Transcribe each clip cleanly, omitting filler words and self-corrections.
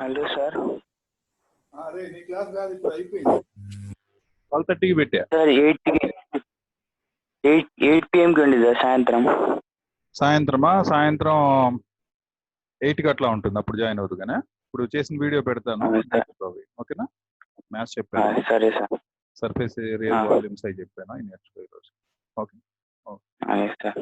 Hello sir. అరే నీ class కాదు, ఇప్పుడు అయిపోయింది. 12:30కి పెట్టా సార్ 8 PM కి ఉంది సార్ సాయంత్రం. సాయంత్రం 8కి అట్లా ఉంటుంది, అప్పుడు జాయిన్ అవుతుంది. కానీ ఇప్పుడు చేసిన వీడియో పెడతాను, ఓకేనా? మ్యాథ్స్ చెప్పాను, సరే సార్. సర్ఫేస్ ఏరియా వాల్యూమ్స్ అవి చెప్పాను, అవి నేర్చుకో ఈరోజు. Okay sir.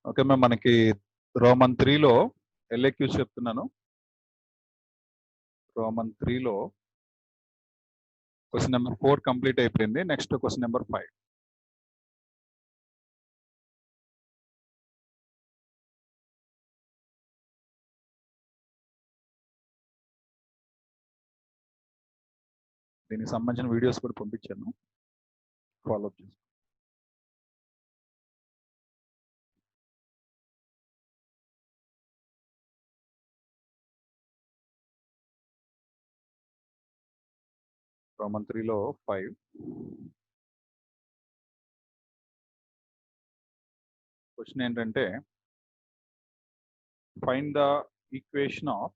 ఓకే మ్యామ్, మనకి రోమన్ 3లో ఎల్ఏక్యూస్ చెప్తున్నాను. రోమన్ 3లో క్వశ్చన్ నెంబర్ 4 కంప్లీట్ అయిపోయింది. Next question number 5. దీనికి సంబంధించిన వీడియోస్ కూడా పంపించాను, ఫాలో అప్ చేసుకోండి. రోమన్ 3లో 5. క్వశ్చన్ ఏంటంటే, find the equation of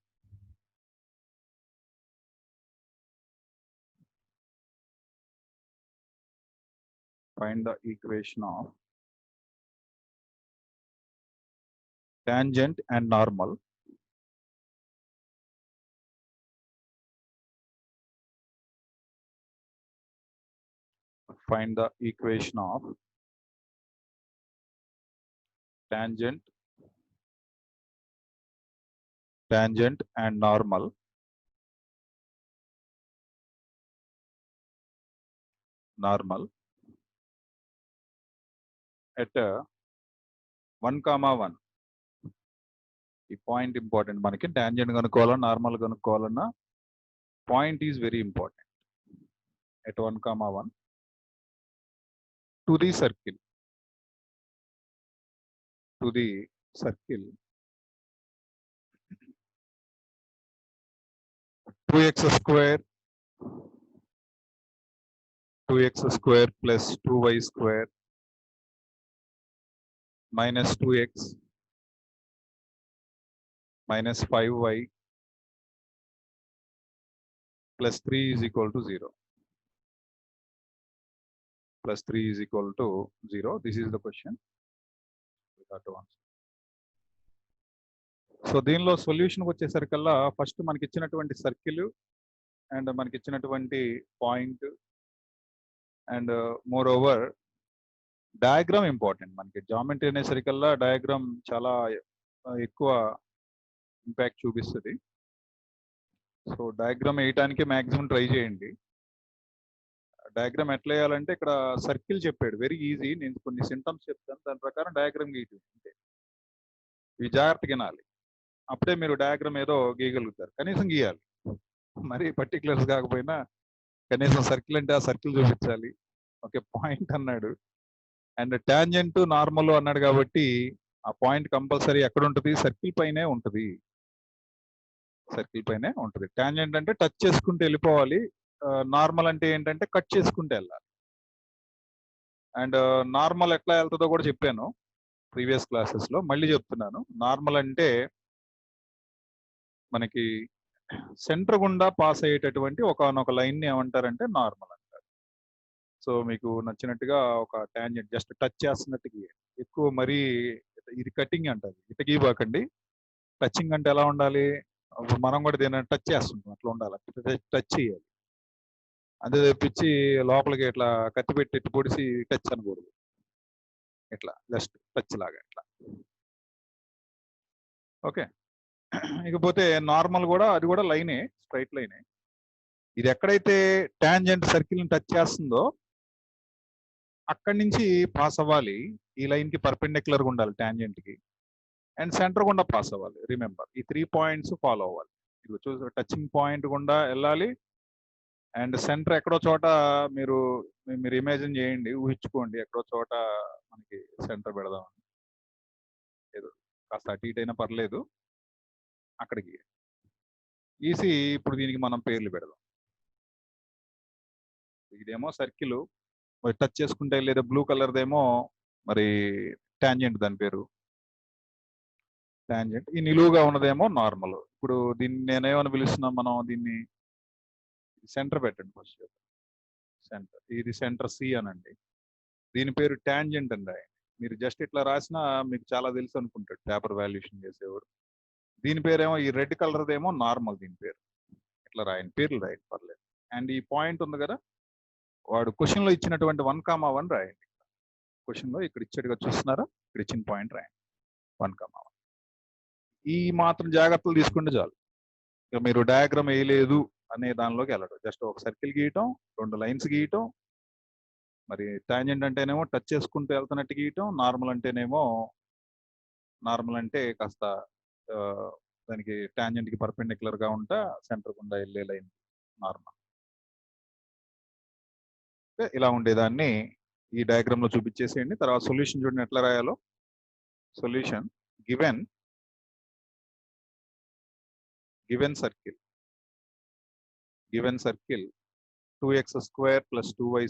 tangent and normal find the equation of tangent and normal at 1, 1. ఈ పాయింట్ ఇంపార్టెంట్. మనకి టాంజెంట్ కనుక్కోవాలన్నా నార్మల్ కనుక్కోవాలన్నా point is very important. At 1, 1 to the circle 2x square plus 2y square minus 2x minus 5y plus 3 is equal to 0. This is the question. We got to answer. So దీనిలో solution వచ్చేసరికల్లా first మనకి ఇచ్చినటువంటి circle and మనకి ఇచ్చినటువంటి point and more over diagram important. మనకి geometry అనేసరికల్లా diagram చాలా ఎక్కువ impact చూపిస్తుంది. సో డయాగ్రామ్ వేయటానికి మ్యాక్సిమం ట్రై చేయండి. డయాగ్రామ్ ఎట్లా వేయాలంటే ఇక్కడ సర్కిల్ చెప్పాడు, వెరీ ఈజీ. నేను కొన్ని సింటమ్స్ చెప్తాను, దాని ప్రకారం డయాగ్రామ్ గీయటం అంతే. ఇవి జాగ్రత్తగా వినాలి, అప్పుడే మీరు డయాగ్రామ్ ఏదో గీయగలుగుతారు. కనీసం గీయాలి, మరి పర్టికులర్స్ కాకపోయినా కనీసం సర్కిల్ అంటే ఆ సర్కిల్ చూపించాలి. ఓకే, పాయింట్ అన్నాడు అండ్ టాంజెంట్ నార్మల్ అన్నాడు కాబట్టి ఆ పాయింట్ కంపల్సరీ ఎక్కడ ఉంటుంది? సర్కిల్ పైనే ఉంటుంది. టాంజెంట్ అంటే టచ్ చేసుకుంటూ వెళ్ళిపోవాలి, నార్మల్ అంటే ఏంటంటే కట్ చేసుకుంటూ వెళ్ళాలి. అండ్ నార్మల్ ఎట్లా వెళ్తుందో కూడా చెప్పాను ప్రీవియస్ క్లాసెస్లో, మళ్ళీ చెప్తున్నాను. నార్మల్ అంటే మనకి సెంటర్ గుండా పాస్ అయ్యేటటువంటి ఒకనొక లైన్ని ఏమంటారంటే నార్మల్ అంటారు. సో మీకు నచ్చినట్టుగా ఒక టాంజెంట్ జస్ట్ టచ్ చేస్తున్నట్టు గీయండి. ఎక్కువ మరీ ఇది కటింగ్ అంటారు, ఇట గీబాకండి. టచింగ్ అంటే ఎలా ఉండాలి? ఇప్పుడు మనం కూడా దీన్ని టచ్ చేస్తుంటాం, అట్లా ఉండాలి, టచ్ చేయాలి. అంతే తప్పించి లోపలికి ఇట్లా కత్తి పెట్టి పొడిసి టచ్ అనకూడదు. ఇట్లా జస్ట్ టచ్ లాగా ఇట్లా. ఓకే. ఇకపోతే నార్మల్ కూడా అది కూడా లైనే, స్ట్రైట్ లైనే. ఇది ఎక్కడైతే టాంజెంట్ సర్కిల్ ని టచ్ చేస్తుందో అక్కడి నుంచి పాస్ అవ్వాలి. ఈ లైన్ కి పర్పెండిక్యులర్ గా ఉండాలి టాంజెంట్ కి, అండ్ సెంటర్ గుండా పాస్ అవ్వాలి. రిమెంబర్ ఈ 3 పాయింట్స్ ఫాలో అవ్వాలి. ఇది చూసి టచింగ్ పాయింట్ గుండా వెళ్ళాలి, అండ్ సెంటర్ ఎక్కడో చోట మీరు మీరు ఇమాజిన్ చేయండి, ఊహించుకోండి ఎక్కడో చోట మనకి సెంటర్ పెడదాం. ఏదో కాస్త అటు ఇటు అయినా పర్లేదు, అక్కడికి గీసి ఇప్పుడు దీనికి మనం పేర్లు పెడదాం. ఇదేమో సర్కిల్ మరి టచ్ చేసుకుంటే లేదా బ్లూ కలర్దేమో మరి టాంజెంట్, దాని పేరు టాంజెంట్. ఈ నిలువుగా ఉన్నదేమో నార్మల్. ఇప్పుడు దీన్ని నేనేమని పిలుస్తున్నాం మనం, దీన్ని సెంటర్ పెట్టండి ఫస్ట్. సెంటర్, ఇది సెంటర్ సి అనండి. దీని పేరు టాంజెంట్ అని రాయండి. మీరు జస్ట్ ఇట్లా రాసినా మీకు చాలా తెలుసు అనుకుంటాడు పేపర్ వాల్యుయేషన్ చేసేవాడు. దీని పేరేమో ఈ రెడ్ కలర్దేమో నార్మల్, దీని పేరు ఇట్లా రాయండి, పేర్లు రాయండి పర్లేదు. అండ్ ఈ పాయింట్ ఉంది కదా, వాడు క్వశ్చన్ లో ఇచ్చినటువంటి 1,1 రాయండి. క్వశ్చన్ లో ఇక్కడ ఇచ్చాడుగా, చూస్తున్నారా, ఇక్కడ ఇచ్చిన పాయింట్ రాయండి 1,1. ఈ మాత్రం జాగ్రత్తలు తీసుకుంటే చాలు. ఇక మీరు డయాగ్రామ్ వేయలేదు అనే దానిలోకి వెళ్ళడం. జస్ట్ ఒక సర్కిల్ గీయటం, 2 లైన్స్ గీయటం, మరి టాంజెంట్ అంటేనేమో టచ్ చేసుకుంటూ వెళ్తున్నట్టు గీయటం, నార్మల్ అంటేనేమో నార్మల్ అంటే కాస్త దానికి టాంజెంట్ కి పర్పెండిక్యులర్ గా ఉంటా సెంటర్ గుండా వెళ్ళే లైన్ నార్మల్. ఇలా ఉండేదాన్ని ఈ డయాగ్రామ్ లో చూపించేసేయండి. తర్వాత సొల్యూషన్ చూడండి ఎట్లా రాయాలో. Solution given circle 2x square plus 2y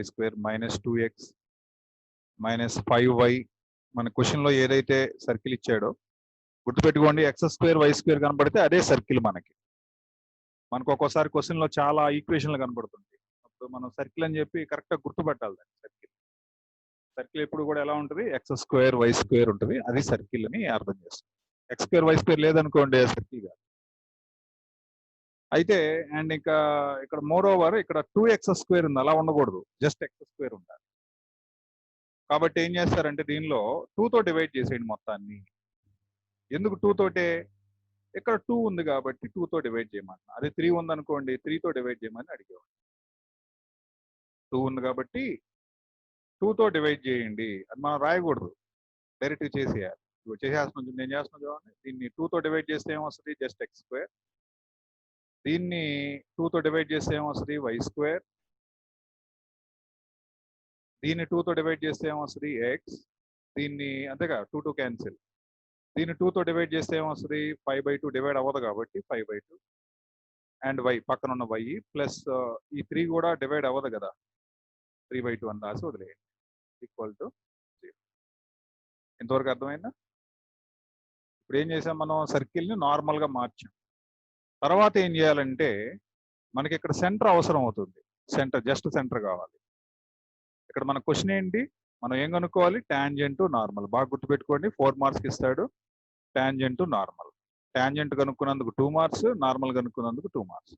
square minus 2x minus 5y. మన క్వశ్చన్ లో ఏదైతే సర్కిల్ ఇచ్చాడో గుర్తుపెట్టుకోండి, x² y² కనబడితే అదే సర్కిల్. మనకు ఒక్కోసారి క్వశ్చన్ లో చాలా ఈక్వేషన్లు కనబడుతుంది. అప్పుడు మనం సర్కిల్ అని చెప్పి కరెక్ట్ గా గుర్తుపెట్టాలి దాన్ని. సర్కిల్ ఎప్పుడు కూడా ఎలా ఉంటుంది, x² y² ఉంటుంది, అది సర్కిల్ అని అర్థం చేస్తుంది. x² y² లేదనుకోండి సర్కిల్ కాదు. అయితే అండ్ ఇంకా ఇక్కడ మోర్ ఓవర్ ఇక్కడ 2x² ఉంది, అలా ఉండకూడదు, జస్ట్ x² ఉండాలి. కాబట్టి ఏం చేస్తారంటే దీనిలో 2 తో డివైడ్ చేసేయండి మొత్తాన్ని. ఎందుకు 2 తోటే, ఇక్కడ 2 ఉంది కాబట్టి 2 తో డివైడ్ చేయమన్నా. అదే 3 ఉంది అనుకోండి 3 తో డివైడ్ చేయమని అడిగేవాడు. 2 ఉంది కాబట్టి 2 తో డివైడ్ చేయండి అది మనం రాయకూడదు, డైరెక్ట్ చేసేయాలి. చేసేస్తున్నాం, నేను చేస్తున్నాను చూడండి. దీన్ని 2 తో డివైడ్ చేస్తే ఏమొస్తుంది, జస్ట్ x². దీన్ని 2 తో డివైడ్ చేస్తే ఏమొస్తుంది, y². దీన్ని 2 తో డివైడ్ చేస్తే ఏమొస్తుంది, x. దీన్ని అంతేగా 2 2 క్యాన్సిల్. దీన్ని 2 తో డివైడ్ చేస్తే ఏమొస్తుంది, 5/2 డివైడ్ అవ్వదు కాబట్టి 5/2 అండ్ y పక్కన ఉన్న y ప్లస్ ఈ 3 కూడా డివైడ్ అవ్వదు కదా, 3/2 అని రాసి వదిలేయండి, ఈక్వల్ టు 0. ఇంతవరకు అర్థమైందా? ఇప్పుడు ఏం చేసాం, మనం సర్కిల్ ని నార్మల్ గా మార్చాం. తర్వాత ఏం చేయాలంటే మనకి ఇక్కడ సెంటర్ అవసరం అవుతుంది. సెంటర్, జస్ట్ సెంటర్ కావాలి. ఇక్కడ మన క్వశ్చన్ ఏంటి, మనం ఏం కనుక్కోవాలి, టాంజెంట్ నార్మల్. బాగా గుర్తుపెట్టుకోండి, 4 మార్క్స్ ఇస్తాడు. Tangent normal. టాంజెంట్ కనుక్కున్నందుకు 2 మార్క్స్, నార్మల్ కనుక్కున్నందుకు 2 మార్క్స్.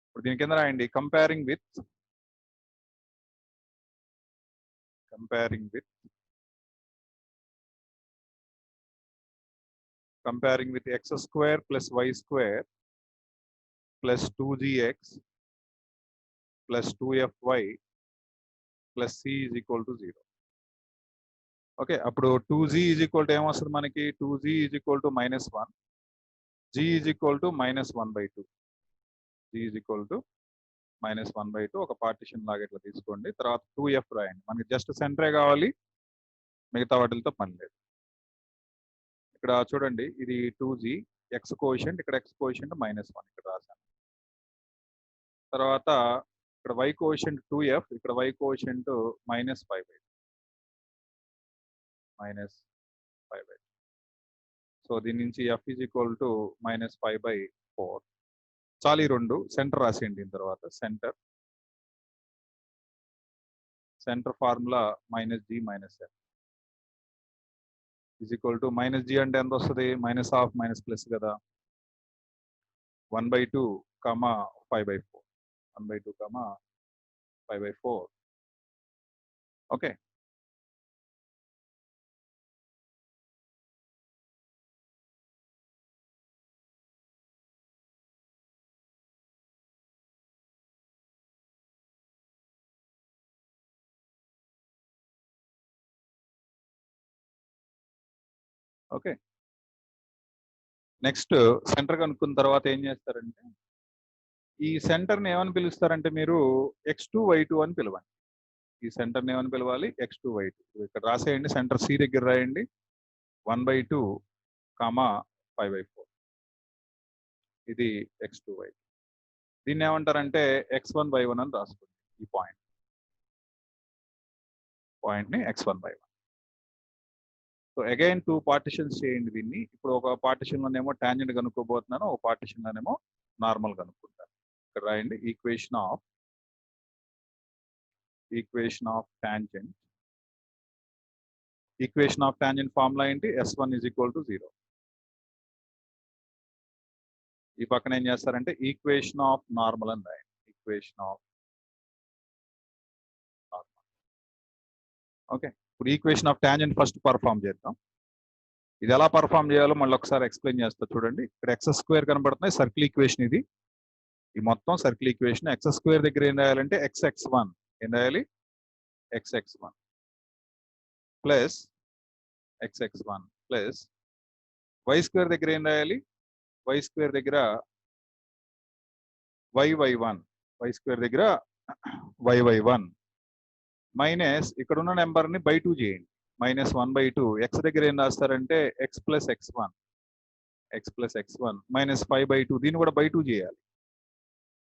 ఇప్పుడు దీని కింద రాయండి, comparing with x² plus y² plus 2gx plus 2fy plus c is equal to 0. Okay, అప్పుడు 2g is equal to ఏమొస్తుంది మనకి, 2g is equal to -1, g is equal to -1/2. g is equal to -1/2. ఒక partition లాగా ఇట్లా తీసుకోండి. తర్వాత 2f రాయండి. మనకి జస్ట్ సెంటరే కావాలి, మిగతా వాటితో పని లేదు. ఇక్కడ చూడండి, ఇది 2g, x కోఎఫిషియంట్, ఇక్కడ x కోఎఫిషియంట్ -1 ఇక్కడ రాశాను. తర్వాత ఇక్కడ y కోఎఫిషియంట్ 2f, ఇక్కడ y కోఎఫిషియంట్ -5/2. సో దీని నుంచి f is equal to -5/4. చాలు ఈ 2 సెంటర్ రాసేయండి. దీని తర్వాత centre formula -g -f is equal to -g అంటే ఎంత వస్తుంది, -half ప్లస్ కదా, 1/2, 5/4. 1/2, 5/4 ఓకే. ఓకే. నెక్స్ట్ సెంటర్ కనుక్కున్న తర్వాత ఏం చేస్తారంటే ఈ సెంటర్ని ఏమని పిలుస్తారంటే మీరు x2 y2 అని పిలవండి. ఈ సెంటర్ని ఏమని పిలవాలి? x2 y2. ఇక్కడ రాసేయండి, సెంటర్ సి దగ్గర రాయండి 1/2, 5/4. ఇది x2 y2. దీన్ని ఏమంటారంటే x1 y1 అని రాసుకోండి. ఈ పాయింట్ని x1 y1. So again 2 partitions చేయండి దీన్ని. ఇప్పుడు ఒక పార్టిషన్లోనేమో టాంజెంట్ కనుక్కోబోతున్నాను, ఒక పార్టిషన్లోనేమో నార్మల్ కనుక్కుంటాను. ఇక్కడ రాయండి equation of tangent. Equation of tangent formula ఏంటి? S1 = 0. ఈ పక్కన ఏం చేస్తారంటే ఈక్వేషన్ ఆఫ్ నార్మల్ అని రాయండి. Equation of normal. ఓకే. ఇప్పుడు equation of tangent first perform చేద్దాం. ఇది ఎలా పర్ఫామ్ చేయాలో మళ్ళీ ఒకసారి ఎక్స్ప్లెయిన్ చేస్తా చూడండి. ఇక్కడ x² కనబడుతున్నాయి, సర్కిల్ ఈక్వేషన్ ఇది. ఈ మొత్తం సర్కిల్ ఈక్వేషన్. x² దగ్గర ఏం రాయాలంటే xx1. ఏం రాయాలి? xx1 plus xx1 plus y² దగ్గర ఏం రాయాలి? y² దగ్గర yy1. y² దగ్గర yy1 మైనస్ ఇక్కడ ఉన్న నెంబర్ని బై 2 చేయండి. -1/2. x దగ్గర ఏం రాస్తారంటే x + x1 -5/2. దీన్ని కూడా బై 2 చేయాలి.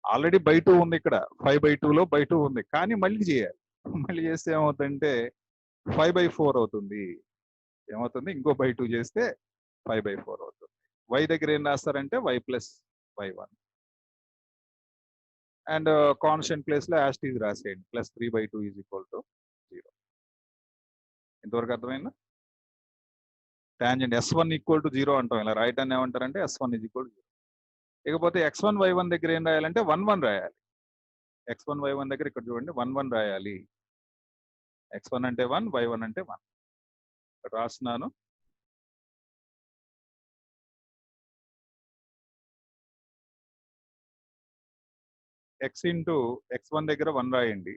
ఆల్రెడీ బై 2 ఉంది, ఇక్కడ 5/2లో బై 2 ఉంది, కానీ మళ్ళీ చేయాలి. మళ్ళీ చేస్తే ఏమవుతుందంటే 5/4 అవుతుంది. ఏమవుతుంది? ఇంకో బై 2 చేస్తే 5/4 అవుతుంది. y దగ్గర ఏం రాస్తారంటే y + y1 అండ్ కాన్స్టెంట్ ప్లేస్లో యాస్టీజ్ రాసేయండి. +3/2 = 0. ఇంతవరకు అర్థమైందా? టాంజెంట్ S1 = 0 అంటాం. ఇలా రాయటాన్ని ఏమంటారంటే S1 = 0. ఇకపోతే x1 y1 దగ్గర ఏం రాయాలంటే 1 రాయాలి. x1 y1 దగ్గర ఇక్కడ చూడండి 1 రాయాలి. x1 అంటే 1, y1 అంటే 1. ఇక్కడ రాస్తున్నాను. x ఇంటూ x1 దగ్గర 1 రాయండి,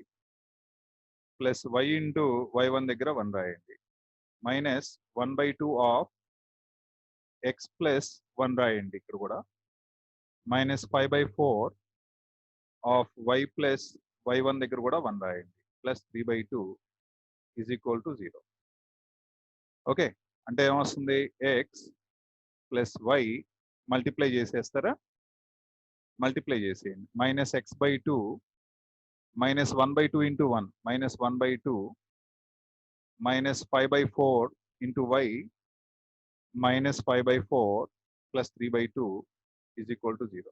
ప్లస్ y ఇంటూ y1 దగ్గర 1 రాయండి, మైనస్ 1/2 ఆఫ్ x ప్లస్ 1 రాయండి. ఇక్కడ కూడా minus 5/4 of y plus y1 దగ్గర కూడా 1 రాయండి, ప్లస్ 3/2 = 0. ఓకే. అంటే ఏమొస్తుంది? x ప్లస్ y మల్టిప్లై చేసేస్తారా? మల్టిప్లై చేసేయండి. -x/2 -1/2 × 1 -1/2 -5/4 × y -5/4 plus 3/2 = 0.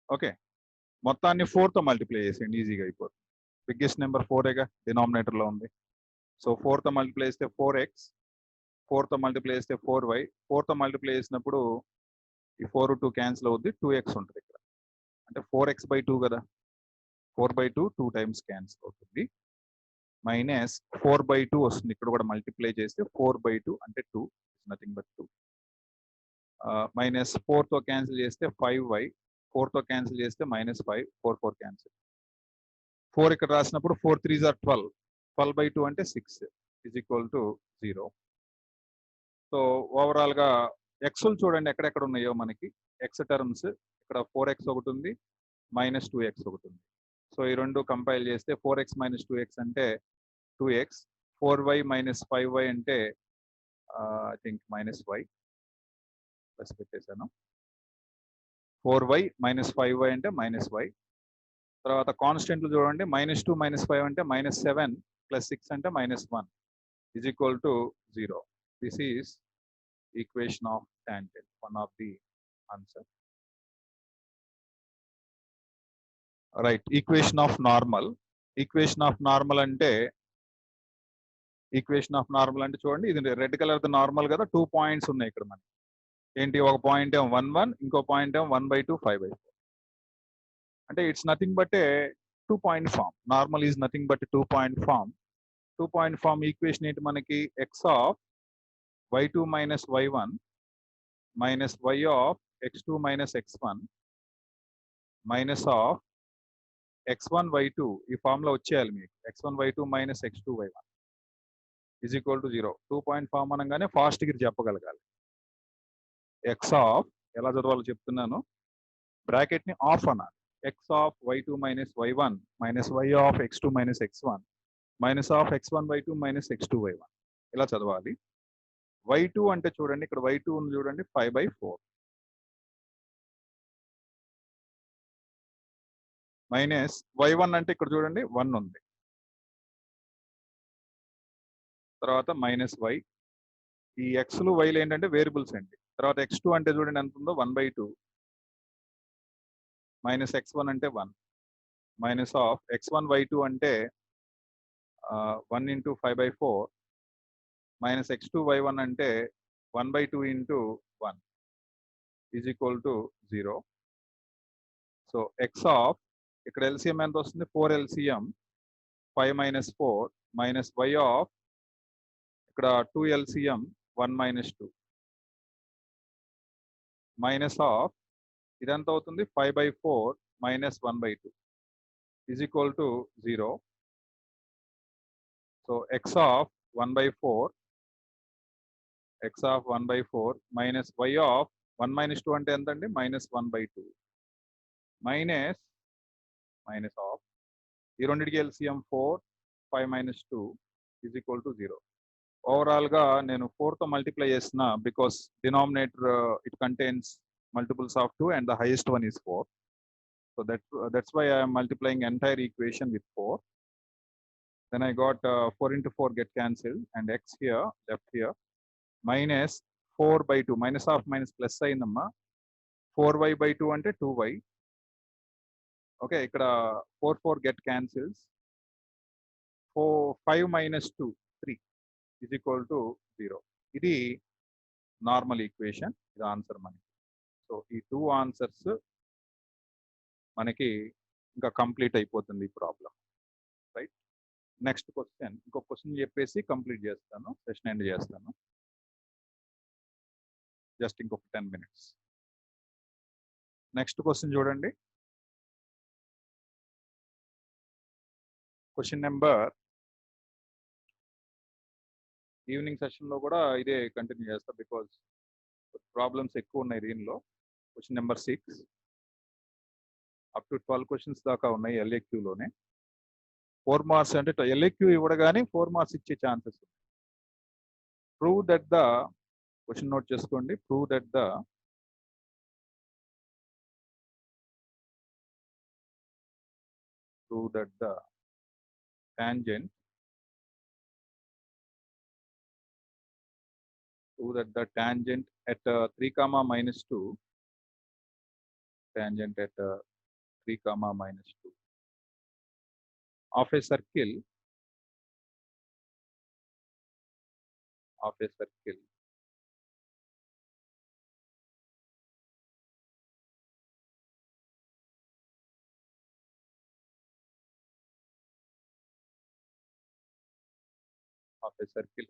ఓకే. మొత్తాన్ని 4తో మల్టిప్లై చేసేయండి, ఈజీగా అయిపోతుంది. బిగ్గెస్ట్ నెంబర్ 4ఏగా డినామినేటర్లో ఉంది. సో 4తో మల్టిప్లై చేస్తే 4x, 4తో మల్టిప్లై చేస్తే 4y. 4తో మల్టిప్లై చేసినప్పుడు ఈ 4 2 క్యాన్సిల్ అవుద్ది, 2x ఉంటుంది ఇక్కడ. అంటే 4x/2 కదా, 4/2 2 టైమ్స్ క్యాన్సిల్ అవుతుంది. మైనస్ 4/2 వస్తుంది. ఇక్కడ కూడా మల్టిప్లై చేస్తే 4/2 అంటే 2, నథింగ్ బట్ 2. మైనస్ 4తో క్యాన్సిల్ చేస్తే 5y, 4తో క్యాన్సిల్ చేస్తే -5, 4 4 క్యాన్సిల్. 4 ఇక్కడ రాసినప్పుడు 4 3s are 12, 12/2 అంటే 6 = 0. సో ఓవరాల్గా ఎక్స్లు చూడండి ఎక్కడెక్కడ ఉన్నాయో మనకి. ఎక్స్ టర్మ్స్ ఇక్కడ 4x ఒకటి ఉంది, -2x ఒకటి ఉంది. సో ఈ రెండు కంపైల్ చేస్తే 4x - 2x అంటే 2x, 4y - 5y అంటే ఐ థింక్ -y ప్లస్ పెట్టేశాను. 4y - 5y అంటే -y. తర్వాత కాన్స్టెంట్లు చూడండి, -2 - 5 అంటే -7 + 6 అంటే -1 = 0. This is equation of tangent, one of the answer. Right, equation of normal. Equation of normal అంటే చూడండి, ఇది రెడ్ కలర్ ది నార్మల్ కదా, 2 పాయింట్స్ ఉన్నాయి ఇక్కడ మనకి. ఏంటి? ఒక పాయింట్ ఏమో 1 1, ఇంకో పాయింట్ ఏమో 1/2 5/4. అంటే it's nothing but 2-point form. Normal is nothing but a 2-point form. 2-point form equation ఏంటి మనకి? X of y2 minus y1 minus y of x2 minus x1 minus of x1 y2 ఈ form లో వచ్చేయాలి మీకు. x1 y2 minus x2 y1 is equal to 0. 2-point form అనగానే fast గా చెప్పగలగాలి. x of ఎలా చదవాలో చెప్తున్నాను. బ్రాకెట్ ని ఆఫ్ అనాలి. x of y2 minus y1 minus y of x2 minus x1 minus of x1 y2 minus x2 y1 ఇలా చదవాలి. y2 అంటే చూడండి, ఇక్కడ y2 ఉంది చూడండి, 5/4 మైనస్ y1 అంటే ఇక్కడ చూడండి 1 ఉంది, తర్వాత మైనస్ y. ఈ ఎక్స్లు వైలు ఏంటంటే వేరియబుల్స్ అండి. తర్వాత x2 అంటే చూడండి ఎంత ఉందో 1/2 మైనస్ x1 అంటే 1 మైనస్ ఆఫ్ x1 y2 అంటే 1 into 5/4 మైనస్ x2 y1 అంటే 1/2 into 1 is equal to 0. So x of ఇక్కడ LCM ఎంత వస్తుంది? 4 LCM 5 minus 4 minus y of ఇక్కడ 2 LCM 1 minus 2 మైనస్ ఆఫ్ ఇదంత అవుతుంది 5/4 minus 1/2 is equal to 0. So x of 1/4 minus y of 1 minus 2 అంటే ఎంత అండి? minus 1/2 మైనస్ ఆఫ్ ఈ రెండింటికి LCM 4 5 minus 2 is equal to 0. Overall గా నేను 4 తో మల్టిప్లై చేసిన, because denominator it contains multiples of 2 and the highest one is 4. So that's why I am multiplying entire equation with 4. Then I got 4 into 4 get cancelled and x here left here minus 4/2 minus of minus plus అయిందమ్మా. 4y/2 అంటే 2y. Okay, ఇక్కడ 4 get cancels. 5 minus 2 3 is equal to 0. ఇది normal equation. ఇది answer మనకి. So ఈ 2 answers మనకి ఇంకా complete అయిపోతుంది ఈ ప్రాబ్లం. Right, next question. ఇంకొక క్వశ్చన్ చెప్పేసి కంప్లీట్ చేస్తాను, సెషన్ ఎండ్ చేస్తాను. జస్ట్ ఇంకొక 10 minutes. నెక్స్ట్ క్వశ్చన్ చూడండి. క్వశ్చన్ నెంబర్ ఈవినింగ్ సెషన్లో కూడా ఇదే కంటిన్యూ చేస్తా, బికాజ్ ప్రాబ్లమ్స్ ఎక్కువ ఉన్నాయి దీనిలో. Question number 6 up to 12 questions దాకా ఉన్నాయి LAQలోనే. 4 మార్క్స్ అంటే LAQ ఇవ్వడగానే 4 మార్క్స్ ఇచ్చే ఛాన్సెస్ ఉన్నాయి. Prove that the question note చేసుకోండి. Prove that the tangent at 3, minus 2 tangent at 3, minus 2 of a circle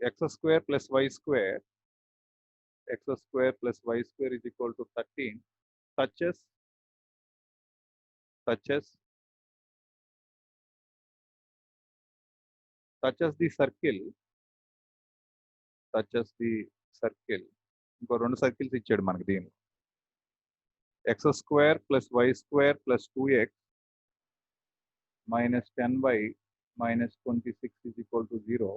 x square plus y square is equal to 13 touches the circle. ఇంకో 2 circles ఇచ్చాడు మనకి దీన్ని. x square plus y square plus 2x minus 10y minus 26 is equal to 0.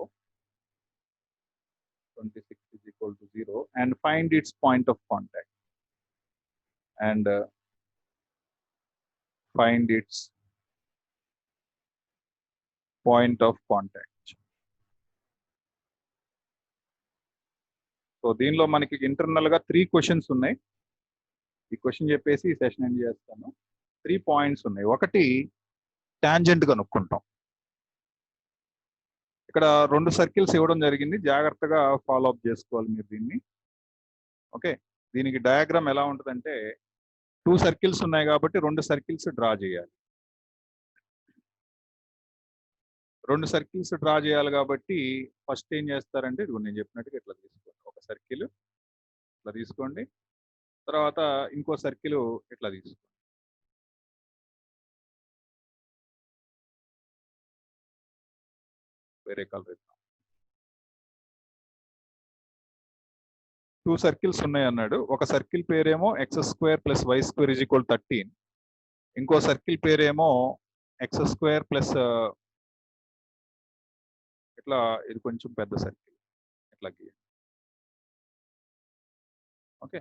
26 is equal to 0 and find its point of contact. And find its point of contact. So దీనిలో మనకి internal గా 3 questions ఉన్నాయి. ఈ question చెప్పేసి ఈ session end చేస్తాను. 3 points ఉన్నాయి. ఒకటి టాంజెంట్ కనుక్కుంటాం. ఇక్కడ 2 సర్కిల్స్ ఇవ్వడం జరిగింది, జాగ్రత్తగా ఫాలో అప్ చేసుకోవాలి మీరు దీన్ని. ఓకే, దీనికి డయాగ్రామ్ ఎలా ఉంటుందంటే 2 సర్కిల్స్ ఉన్నాయి కాబట్టి 2 సర్కిల్స్ డ్రా చేయాలి. 2 సర్కిల్స్ డ్రా చేయాలి కాబట్టి ఫస్ట్ ఏం చేస్తారంటే ఇది నేను చెప్పినట్టుగా ఇట్లా తీసుకోండి. ఒక సర్కిల్ ఇట్లా తీసుకోండి, తర్వాత ఇంకో సర్కిల్ ఇట్లా తీసుకోండి. వేరే కలర్ ఇద్దాం. 2 సర్కిల్స్ ఉన్నాయి అన్నాడు. ఒక సర్కిల్ పేరేమో x² + y² = 13. ఇంకో సర్కిల్ పేరేమో x² ఇట్లా ఇది కొంచెం పెద్ద సర్కిల్ ఇట్లా గీయండి. ఓకే,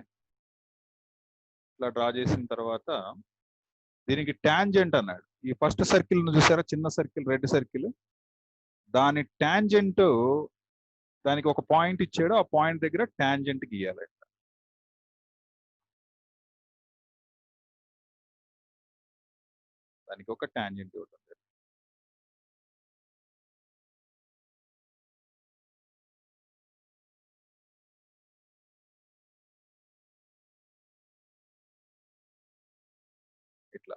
ఇట్లా డ్రా చేసిన తర్వాత దీనికి టాంజెంట్ అన్నాడు. ఈ ఫస్ట్ సర్కిల్ చూసారా, చిన్న సర్కిల్, రెడ్ సర్కిల్, దాని టాంజెంట్, దానికి ఒక పాయింట్ ఇచ్చాడు. ఆ పాయింట్ దగ్గర టాంజెంట్ గీయాలి. దానికి ఒక టాంజెంట్ ఇవ్వడం. ఇట్లా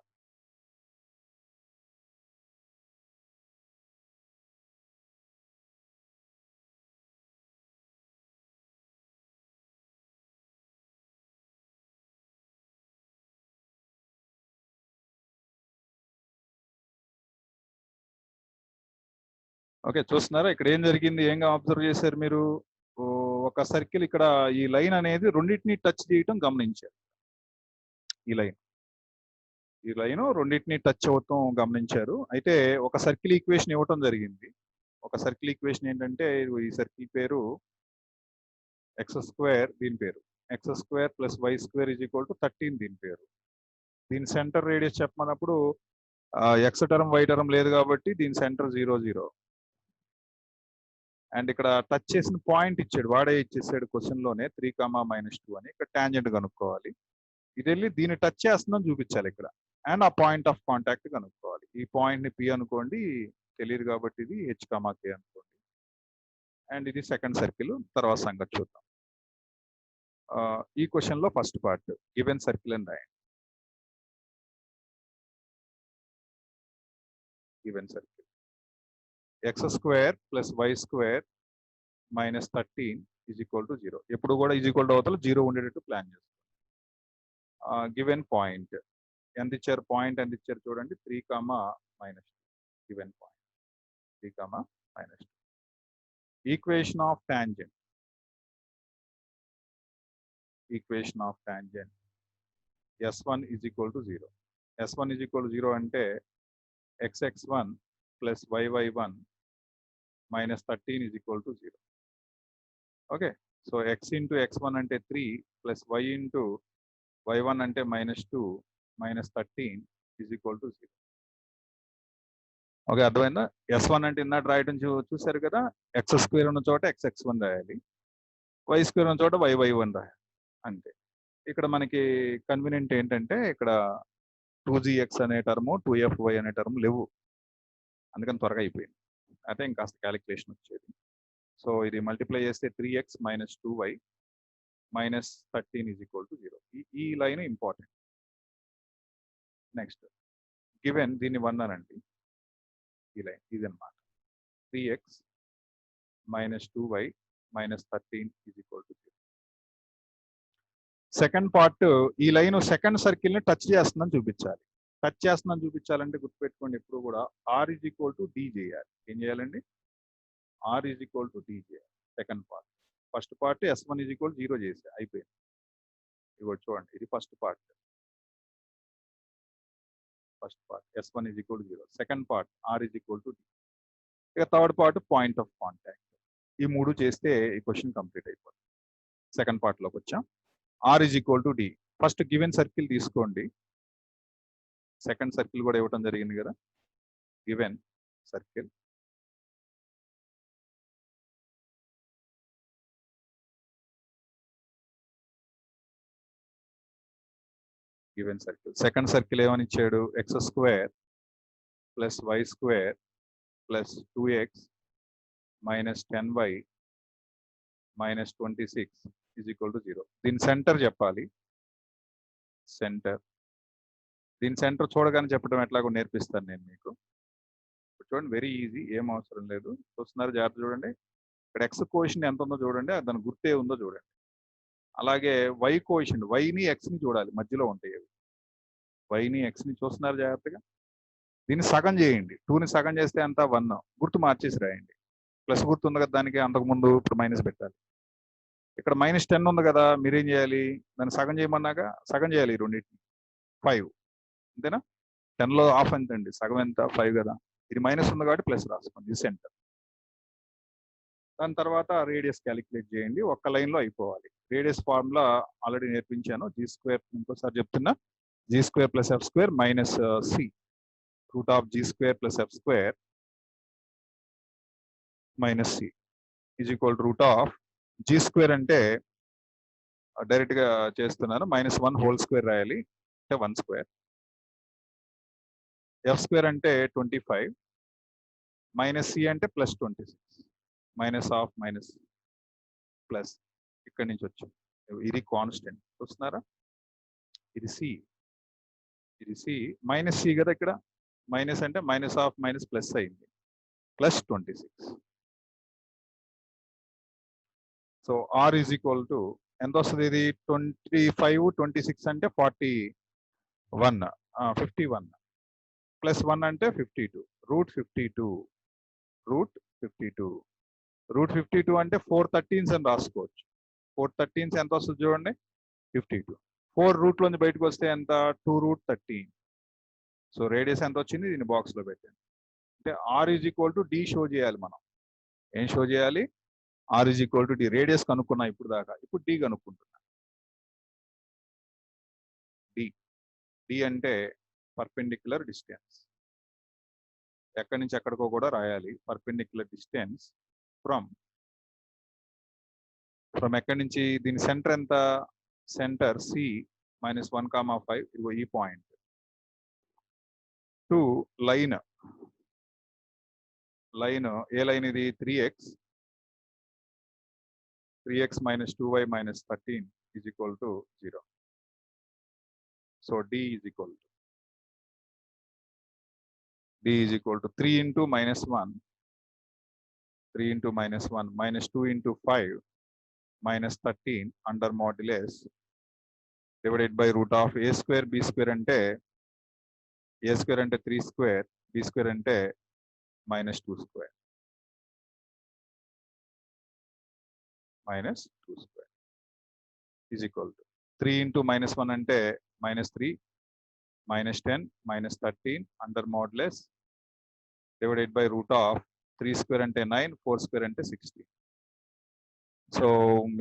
ఓకే, చూస్తున్నారా ఇక్కడ ఏం జరిగింది, ఏంగా అబ్జర్వ్ చేశారు మీరు? ఒక సర్కిల్ ఇక్కడ ఈ లైన్ అనేది రెండింటిని టచ్ చేయటం గమనించారు. ఈ లైన్ రెండింటిని టచ్ అవటం గమనించారు. అయితే ఒక సర్కిల్ ఈక్వేషన్ ఇవ్వటం జరిగింది. ఒక సర్కిల్ ఈక్వేషన్ ఏంటంటే ఈ సర్కిల్ పేరు x², దీని పేరు x² + y² = 13, దీని పేరు. దీని సెంటర్ రేడియస్ చెప్పమన్నప్పుడు x టర్మ్ y టర్మ్ లేదు కాబట్టి దీని సెంటర్ 0, 0. అండ్ ఇక్కడ టచ్ చేసిన పాయింట్ ఇచ్చాడు, వాడే ఇచ్చేసాడు క్వశ్చన్ లోనే 3, -2 అని. ఇక్కడ టాంజెంట్ కనుక్కోవాలి. ఇది వెళ్ళి దీన్ని టచ్ చేస్తుందని చూపించాలి ఇక్కడ. అండ్ ఆ పాయింట్ ఆఫ్ కాంటాక్ట్ కనుక్కోవాలి. ఈ పాయింట్ ని P అనుకోండి, తెలియదు కాబట్టి ఇది H, K అనుకోండి. అండ్ ఇది సెకండ్ సర్కిల్, తర్వాత సంగతి చూద్దాం. ఈ క్వశ్చన్ లో ఫస్ట్ పార్ట్ గివెన్ సర్కిల్ అని రాయండి. Given circle x² + y² - 13 = 0. ఎప్పుడు కూడా ఈక్వల్ టు అవతల 0 ఉండేటట్టు ప్లాన్ చేస్తాం. గివెన్ పాయింట్ ఎంత ఇచ్చారు, పాయింట్ ఎంత ఇచ్చారు చూడండి, 3, -2. Given point 3, -2. Equation of tangent. Equation of tangent S1 = 0. S1 = 0 అంటే x(x1) + y(y1) - 13 = 0. Okay, so x × x1 అంటే 3 + y × y1 అంటే -2 - 13 = 0. ఓకే, అర్థమైందా? S1 అంటే ఇన్నట్టు రాయడం చూసారు కదా, x² ఉన్న చోట x(x1) రాయాలి, y² ఉన్న చోట y(y1) రాయాలి. అంతే. ఇక్కడ మనకి కన్వీనియంట్ ఏంటంటే ఇక్కడ 2gx అనే టర్ము 2fy అనే టర్ము లేవు, అందుకని త్వరగా అయిపోయింది. అయితే ఇంకాస్త క్యాలిక్యులేషన్ వచ్చేది. సో ఇది మల్టిప్లై చేస్తే 3x - 2y - 13 = 0. ఈ లైన్ ఇంపార్టెంట్. నెక్స్ట్ గివెన్, దీన్ని 1 అనండి. ఈ లైన్ ఇది అన్నమాట. 3x - 2y - 13 = 0. సెకండ్ పార్ట్, ఈ లైన్ సెకండ్ సర్కిల్ ని టచ్ చేస్తుందని చూపించాలి. టచ్ చేస్తుందని చూపించాలంటే గుర్తుపెట్టుకోండి, ఎప్పుడు కూడా r = d చేయాలి. ఏం చేయాలండి? r = d చేయాలి. Second part. First part S1 = 0 చేసా, అయిపోయింది. ఇవ్వండి చూడండి, ఇది first part. First part S1 = 0. Second part r = d. ఇక third part point of contact. ఈ 3 చేస్తే ఈ క్వశ్చన్ కంప్లీట్ అయిపోతుంది. సెకండ్ పార్ట్ లోకి వచ్చాం. r = d. First given circle తీసుకోండి. సెకండ్ సర్కిల్ కూడా ఇవ్వటం జరిగింది కదా, given circle. Given circle second circle ఏమని ఇచ్చాడు, x² + y² + 2x - 10y - 26 = 0. దీని సెంటర్ చెప్పాలి. సెంటర్, దీని సెంటర్ చూడగానే చెప్పడం ఎట్లాగో నేర్పిస్తాను నేను మీకు. చూడండి, వెరీ ఈజీ, ఏం అవసరం లేదు. చూస్తున్నారు, జాగ్రత్త చూడండి. ఇక్కడ ఎక్స్ కోషన్ ఎంత ఉందో చూడండి, దాని గుర్తే ఉందో చూడండి. అలాగే వై కోషన్, వైని ఎక్స్ని చూడాలి, మధ్యలో ఉంటాయి అవి. వైని ఎక్స్ని చూస్తున్నారు జాగ్రత్తగా. దీన్ని సగం చేయండి, 2ని సగం చేస్తే ఎంత 1, గుర్తు మార్చేసి రాయండి. ప్లస్ గుర్తు ఉంది కదా దానికి, అంతకుముందు ఇప్పుడు మైనస్ పెట్టాలి. ఇక్కడ -10 ఉంది కదా, మీరేం చేయాలి, దాన్ని సగం చేయమన్నాక సగం చేయాలి, ఈ రెండింటిని 5, అంతేనా? 10లో హాఫ్ ఎంత అండి, సగం ఎంత 5 కదా. ఇది మైనస్ ఉంది కాబట్టి ప్లస్ రాసుకోండి, ఇది సెంటర్. దాని తర్వాత రేడియస్ క్యాలిక్యులేట్ చేయండి, ఒక్క లైన్లో అయిపోవాలి. రేడియస్ ఫార్ములా ఆల్రెడీ నేర్పించాను, g² ఇంకోసారి చెప్తున్నా, g² + f² minus c √g² + f² minus c g² అంటే డైరెక్ట్ గా చేస్తున్నాను, -1² రాయాలి, అంటే 1². f² అంటే 25, మైనస్ c అంటే +26, -1/2 మైనస్ ప్లస్ ఇక్కడి నుంచి వచ్చింది. ఇది కాన్స్టెంట్, చూస్తున్నారా, ఇది c, ఇది c, మైనస్ c కదా, ఇక్కడ మైనస్ అంటే -1/2 మైనస్ ప్లస్ అయింది, +26. So r is equal to ఎంత వస్తుంది, ఇది 25, 26 అంటే 41, 51 +1 అంటే 52, √52, √52 అంటే 4/13 అని రాసుకోవచ్చు. 4/13 ఎంత వస్తుంది చూడండి, 52. 4 రూట్లోంచి బయటకు వస్తే ఎంత, 2√13. సో రేడియస్ ఎంత వచ్చింది, దీన్ని బాక్స్లో పెట్టండి. అంటే r is equal to d show చేయాలి మనం. ఏం షో చేయాలి, r is equal to d. Radius కనుక్కున్నా ఇప్పుడు దాకా, ఇప్పుడు d కనుక్కుంటున్నా. d అంటే పర్పెండిక్యులర్ డిస్టెన్స్, ఎక్కడి నుంచి ఎక్కడికో కూడా రాయాలి. పర్పెండిక్యులర్ డిస్టెన్స్ ఫ్రమ్ ఎక్కడి నుంచి, దీని సెంటర్ ఎంత, సెంటర్ c -1,5, ఇదిగో ఈ point, to line, A line ఇది, 3x - 2y - 13 is equal to 0. So d is equal to 3 × -1, 3 × -1 -2 × 5 -13 under modulus divided by √a² b² అంటే a² అంటే 3², b² అంటే -2² ఈజ్ ఈక్వల్ టు 3 × -1 అంటే -3, -10 -13 అండర్ మాడ్యులస్ డివైడెడ్ బై √3² అంటే 9, 4² అంటే 16. So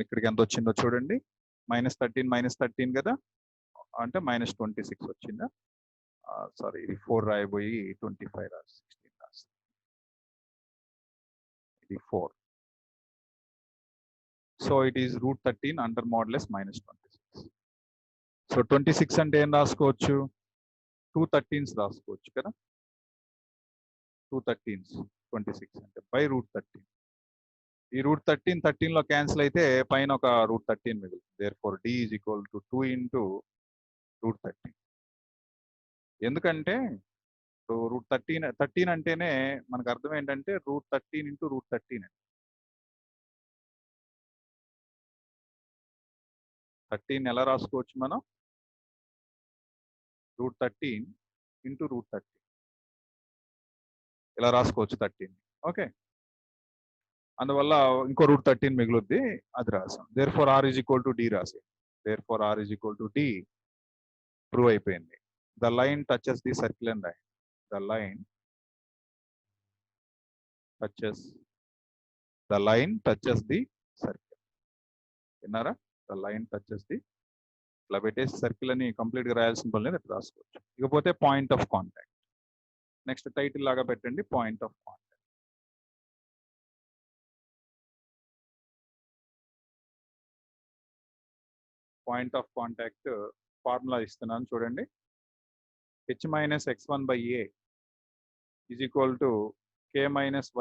ఇక్కడికి ఎంత వచ్చిందో చూడండి, -13 కదా, అంటే -26 వచ్చిందా, సారీ ఇది 4 రాయబోయి 25 రాసి 16 రాసి, ఇది 4. So it is √13 under modulus -26. So 26 అంటే ఏం రాసుకోవచ్చు, 2/13 రాసుకోవచ్చు కదా, 2/13, 26 అంటే బై √13. ఈ √13 13లో క్యాన్సిల్ అయితే పైన ఒక √13 మిగులుతుంది. Therefore d is equal to 2 × √13. ఎందుకంటే √13 అంటేనే మనకు అర్థం ఏంటంటే √13 × √13 అండి. 13 ఎలా రాసుకోవచ్చు మనం, √13 × √13 ఇలా రాసుకోవచ్చు 13. ఓకే, అందువల్ల ఇంకో √13 మిగులుద్ది, అది రాసాం. Therefore r is equal to d రాసి, therefore r is equal to d prove అయిపోయింది. The line touches the circle and రాయండి, the line touches the circle. విన్నారా, ద లైన్ టచెస్ ది, ఇట్లా పెట్టేసి సర్కిల్ అని కంప్లీట్ గా రాయాల్సిన పని లేదు, అట్లా రాసుకోవచ్చు. ఇకపోతే point of contact, next title లాగా పెట్టండి, point of contact. Point of contact formula ఇస్తున్నాను చూడండి, h - x1/a is equal to k -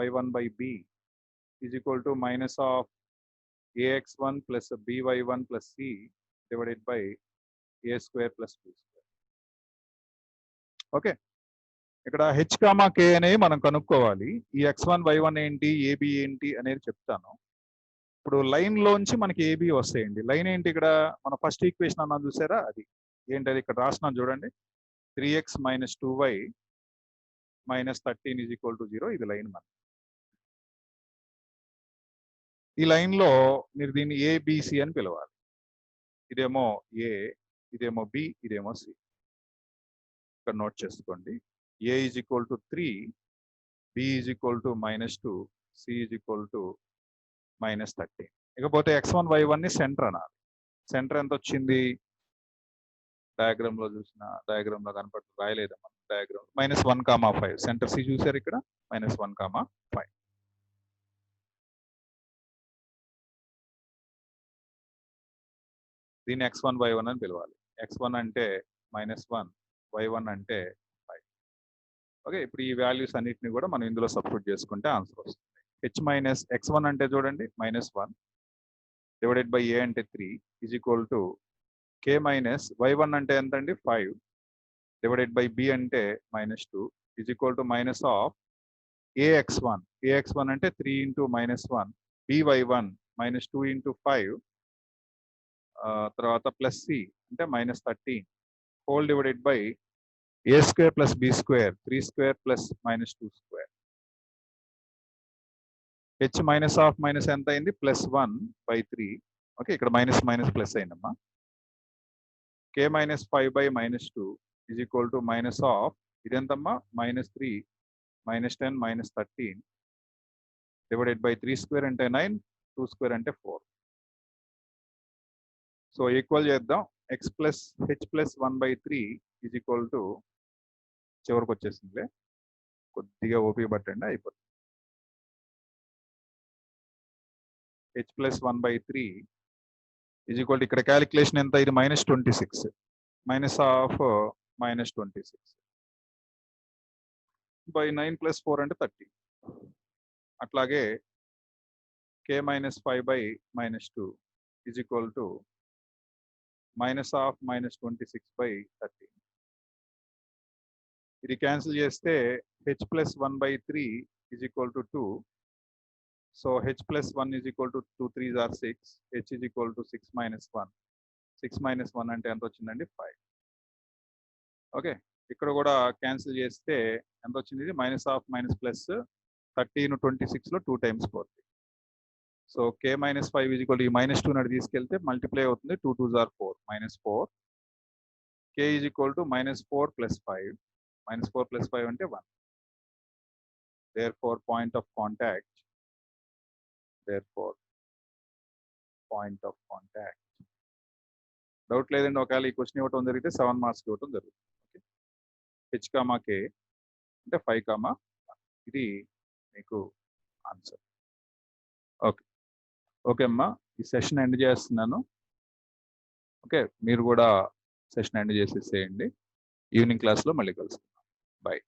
y1/b is equal to -ax1 + by1 + c divided by a² + b². Okay, ఇక్కడ హెచ్ కామా కే అనేవి మనం కనుక్కోవాలి. ఈ x1 y1 ఏంటి, ఏబి ఏంటి అనేది చెప్తాను. ఇప్పుడు లైన్ లోంచి మనకి ఏబి వస్తాయండి. లైన్ ఏంటి ఇక్కడ, మన ఫస్ట్ ఈక్వేషన్ అన్నా చూసారా, అది ఏంటది ఇక్కడ రాస్తున్నాను చూడండి. 3x - 2y - 13 = 0. ఇది లైన్ మన. ఈ లైన్ లో మీరు దీన్ని ఏబిసి అని పిలవాలి. ఇదేమో ఏ, ఇదేమో బి, ఇదేమో సి. ఇక్కడ నోట్ చేసుకోండి. A = 3, B = -2, C = -13. ఇకపోతే x1 y1 ని సెంటర్ అనాలి. సెంటర్ ఎంత వచ్చింది, డయాగ్రామ్ లో చూసిన, డయాగ్రామ్ లో కనపడుతూ రాయలేదు మనం డయాగ్రామ్. -1, 5. సెంటర్ సి చూసారు ఇక్కడ, -1, 5. దీన్ని x1 y1 అని పిలవాలి. x1 అంటే -1, y1 అంటే 5. ఓకే, ఇప్పుడు ఈ వాల్యూస్ అన్నిటిని కూడా మనం ఇందులో సబ్స్టిట్యూట్ చేసుకుంటే ఆన్సర్ వస్తుంది. h - x1 అంటే చూడండి -1 డివైడెడ్ బై a అంటే 3 = k - y1 అంటే ఎంత అండి 5 డివైడెడ్ బై b అంటే -2 - ఆఫ్ ax1. ax1 అంటే 3 × -1, by1 -2 × 5 తర్వాత ప్లస్ సి అంటే -13 whole divided by a² + b² 3² + -2². h - minus ఎంత అయింది, +1/3. ఓకే, ఇక్కడ మైనస్ అయిందమ్మా. k - 5/-2 = ఆఫ్ ఇదెంతమ్మా -3 -10 -13 డివైడెడ్ బై 3² అంటే 9, 2² అంటే 4. సో ఈక్వల్ చేద్దాం. x + h + 1/3 = చివరికి వచ్చేసిందిలే, కొద్దిగా ఓపిక పట్టండి, అయిపోతుంది. h + 1/3 = ఇక్కడ క్యాలిక్యులేషన్ ఎంత, ఇది -26 ఆఫ్ -26 బై 9 + 4 అంటే 30. అట్లాగే k - 5/-2 = ఆఫ్ -26/13. ఇది క్యాన్సిల్ చేస్తే h + 1/3 = 2. So h + 1 = 2 3s are 6. h = 6 - 1. 6 - 1 అంటే ఎంత వచ్చిందండి, 5. ఓకే, ఇక్కడ కూడా క్యాన్సిల్ చేస్తే ఎంత వచ్చింది, ఇది -ఆఫ్ ప్లస్ 13 26లో 2 times పోతుంది. సో k - 5 = ఈ -2 నాటి తీసుకెళ్తే మల్టిప్లై అవుతుంది. 2 2s are 4, -4. k = -4 + 5. -4 + 5 అంటే 1. therefore point of contact doubt లేదండి. ఒకవేళ ఈ క్వశ్చన్ ఇవ్వటం జరిగితే 7 మార్క్స్ ఇవ్వటం జరుగుతుంది. ఓకే, h, k అంటే 5, ఇది మీకు ఆన్సర్. ఓకే ఓకే అమ్మా, ఈ సెషన్ ఎండ్ చేస్తున్నాను. ఓకే, మీరు కూడా సెషన్ ఎండ్ చేసేసేయండి. ఈవినింగ్ క్లాస్లో మళ్ళీ కలుసుకుందాం. బాయ్.